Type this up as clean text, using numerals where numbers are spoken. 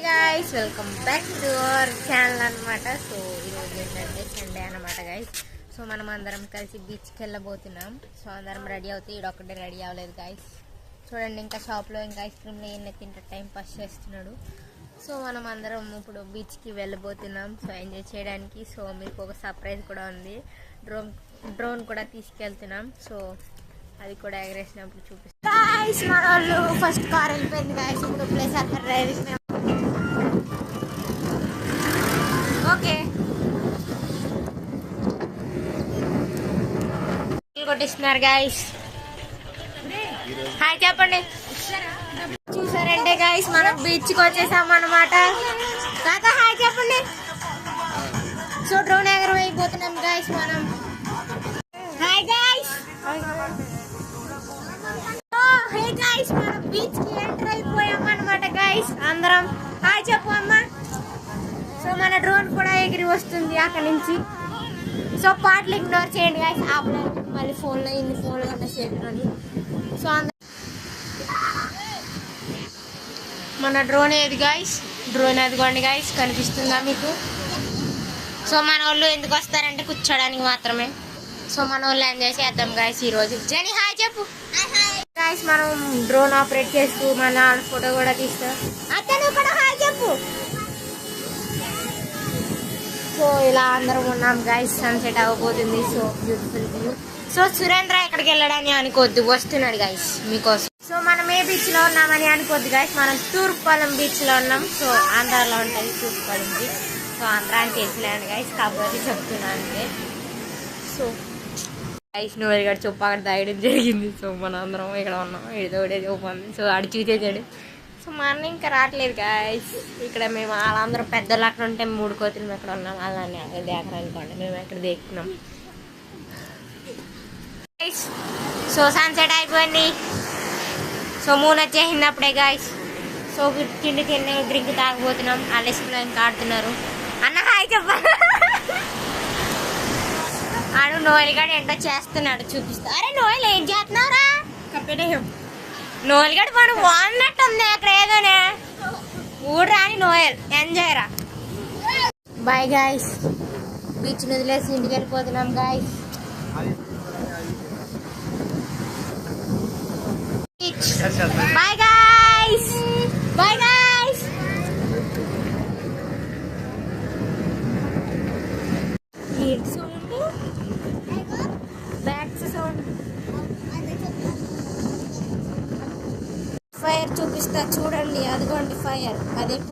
guys, welcome back to our channel అనమాట. So ఈరోజు ఏంటంటే సండే అనమాట గైస్. సో మనం అందరం కలిసి బీచ్కి వెళ్ళబోతున్నాం. సో అందరం రెడీ అవుతాయి, ఈడొక్కటే రెడీ అవ్వలేదు గైస్. చూడండి, ఇంకా షాప్లో ఇంకా ఐస్ క్రీమ్లో ఏమైనా తింటే టైం పాస్ చేస్తున్నాడు. సో మనం అందరం ఇప్పుడు బీచ్కి వెళ్ళబోతున్నాం, సో ఎంజాయ్ చేయడానికి. సో మీకు ఒక సర్ప్రైజ్ కూడా ఉంది, డ్రోన్ కూడా తీసుకెళ్తున్నాం. సో అది కూడా ఎగరేసినప్పుడు చూపిస్తాం గాయ్స్. మన వాళ్ళు ఫస్ట్ కార్ వెళ్ళిపోయింది గాయ్స్, ఇప్పుడు ప్లేస్ అక్కడ డ్రైవింగ్. ఓకే, కొట్టిస్తున్నారు గాయ్స్. హాయ్ చెప్పండి. చూసారంటే గాయ్స్, మనం బీచ్కి వచ్చేసాం అనమాట. కాక హాయ్ చెప్పండి. సో డ్రోన్ ఎగరవేయబోతున్నాం గాయ్స్ మనం. Hi guys. హే గాయ్స్, మనం బీచ్ కి ఎంటర్ అయిపోయాం అనమాట గాయ్స్. అందరం హాయ్ చెప్పు అమ్మా. సో మన డ్రోన్ కూడా ఎగిరి వస్తుంది అక్కడ నుంచి. సో పాటలు ఇగ్నోర్ చేయండి గాయ్స్, ఆపలేదు మళ్ళీ ఫోన్లో ఇన్ని ఫోన్లో ఉన్న చేతులని. సో మన డ్రోన్ ఏది గాయ్స్, డ్రోన్ అదిగోండి గాయ్స్, కనిపిస్తుందా మీకు? సో మన వాళ్ళు ఎందుకు వస్తారంటే కూర్చోడానికి మాత్రమే. సో మన వాళ్ళు ఎంజాయ్ చేద్దాం గాయ్స్ ఈరోజు. జని హాయ్ చెప్పు. గాయ్స్ మనం డ్రోన్ ఆపరేట్ చేస్తూ మన ఫోటో కూడా తీస్తాం. అతను కూడా హాయ్ చెప్పు. సో ఇలా అందరం ఉన్నాం గాయ్స్, సన్సెట్ అవ్వబోతుంది. So beautiful view. So Surendra ఎక్కడికి వెళ్ళడానికి అనుకోవద్దు, వస్తున్నాడు గాయ్స్ మీకోసం. సో మనం ఏ బీచ్ లో ఉన్నామని అనుకోవద్దు గాయ్స్, మనం తూర్పుపాలెం బీచ్ లో ఉన్నాం. సో ఆంధ్రాలో ఉంటుంది తూర్పుపాలెం బీచ్. సో ఆంధ్ర అని తెలిసినాను గాయ్స్, కాబట్టి చెప్తున్నాను అంతే. సో గైస్ నువ్వు ఇక్కడ చెప్పు, అక్కడ దాయడం జరిగింది. సో మన అందరం ఇక్కడ ఉన్నాం, ఏదోడే చూపండి. సో ఆడు చూసేసాడు. సో మా అన్న ఇంకా రావట్లేదు గాయస్. ఇక్కడ మేము వాళ్ళందరం పెద్దలు అక్కడ ఉంటే 3 కోతులు ఎక్కడ ఉన్నాం, అలానే అక్కడ దేకర అనుకోండి, మేము ఎక్కడ దేకున్నాం. సో సన్సెట్ అయిపోయింది. సో మూన్ వచ్చేసింది అప్పుడే గాయస్. సో తిండి డ్రింక్ తాగబోతున్నాం. అలెస్లో ఇంకా ఆడుతున్నారు. అన్న హాయ్ చెప్ప. ఆడు నోయల్ గడు ఏంటో చేస్తున్నాడు, చూపిస్తా. అరే నోయల్ ఏం చేస్తున్నారా? నోయల్ గడు మనం బాగున్నట్టుంది అక్కడ ఏదోనే. ఊడరాని నోయల్, ఎంజాయ్ రా. బాయ్ గాయస్, బీచ్ వదిలేసి ఇంటికి వెళ్ళిపోతున్నాం guys. Bye guys, bye guys. Fire చూపిస్తా చూడండి, అదిగోండి ఫైర్. అదే